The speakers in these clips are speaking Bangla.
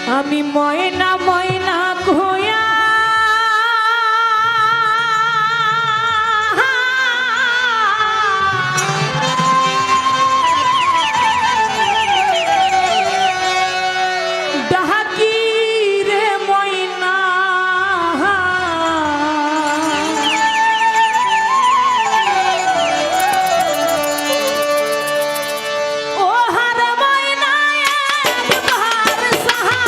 আমি ময়না ময়না কইয়া ডাকি রে ময়না ও হার ময়না একবার সাহা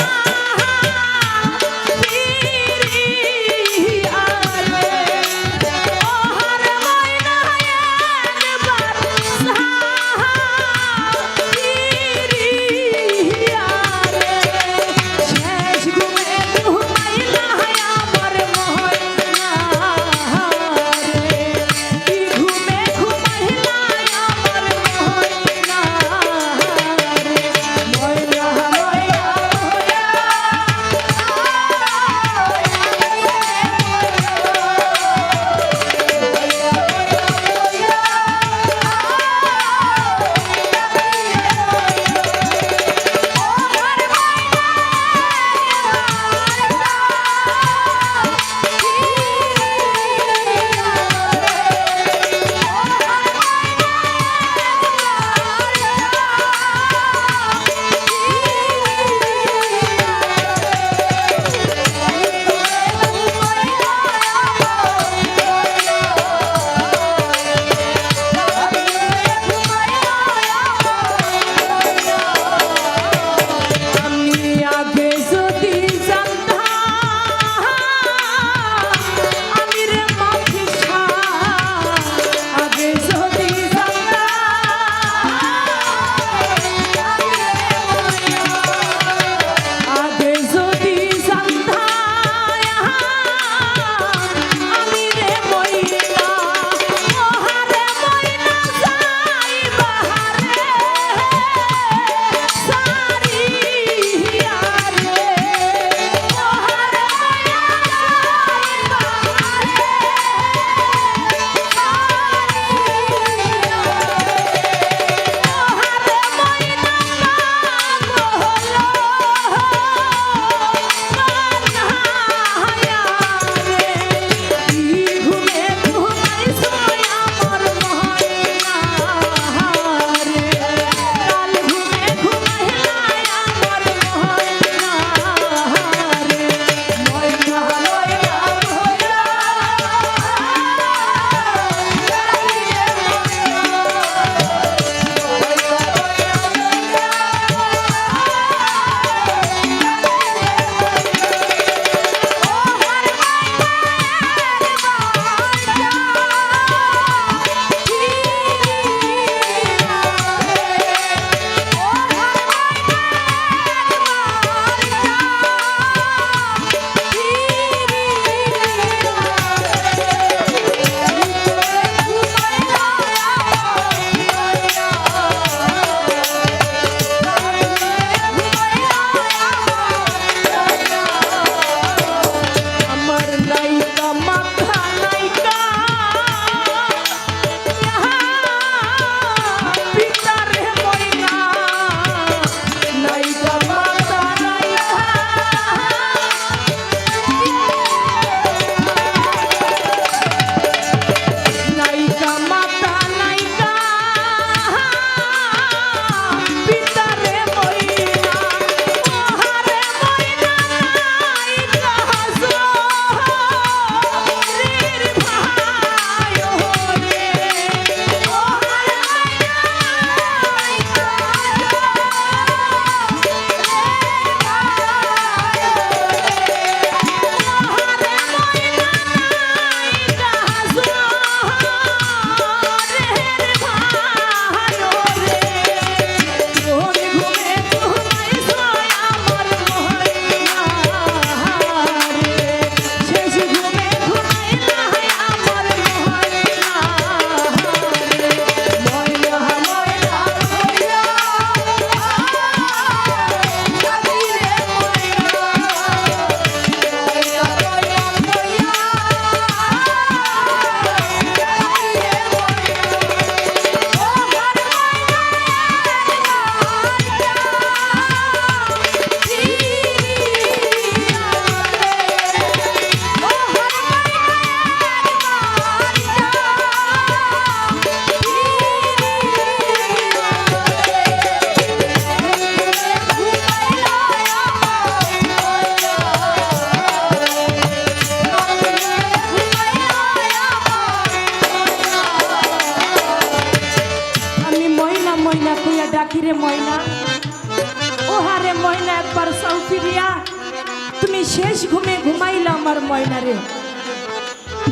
তুমি শেষ ঘুমে ঘুমাইলা আমার ময়না রে।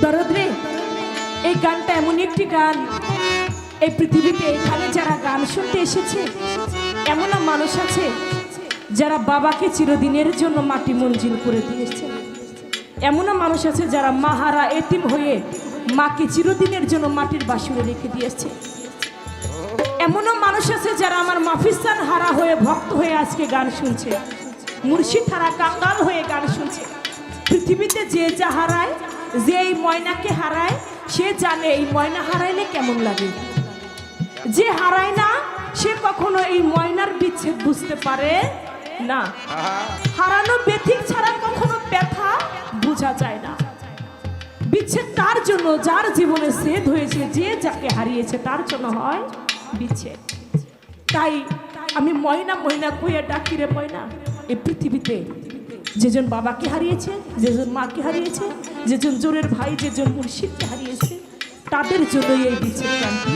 দরদ রে, এই গানটা এমন একটি গান, এই পৃথিবীতে এখানে যারা গান শুনতে এসেছে এমনও মানুষ আছে যারা বাবাকে চিরদিনের জন্য মাটি মঞ্জিল করে দিয়েছে। এমনও মানুষ আছে যারা মাহারা এতিম হয়ে মাকে চিরদিনের জন্য মাটির বাসুরে রেখে দিয়েছে। এমনও মানুষ আছে যারা আমার মাফিস্তান হারা হয়ে ভক্ত হয়ে আজকে গান শুনছে, মুর্শিদ হারা কাঙ্গাল হয়ে গান শুনছে। পৃথিবীতে যে যা হারায়, যে এই ময়নাকে হারায়, সে জানে এই ময়না হারাইলে কেমন লাগে। যে হারায় না সে কখনো এই ময়নার বিচ্ছেদ বুঝতে পারে না। হারানো ব্যথিক ছাড়া কখনো ব্যথা বোঝা যায় না। বিচ্ছেদ তার জন্য যার জীবনে ছেদ হয়েছে, যে যাকে হারিয়েছে তার জন্য হয় বিচ্ছেদ। তাই আমি ময়না ময়না কইয়া ডাকি রে ময়না। এই পৃথিবীতে যেজন বাবাকে হারিয়েছে, যেজন মাকে হারিয়েছে, যেজন জোরের ভাই, যেজন মুর্শিদকে হারিয়েছে, তাদের জন্যই এই বিচ্ছেদ ক্রান্তি।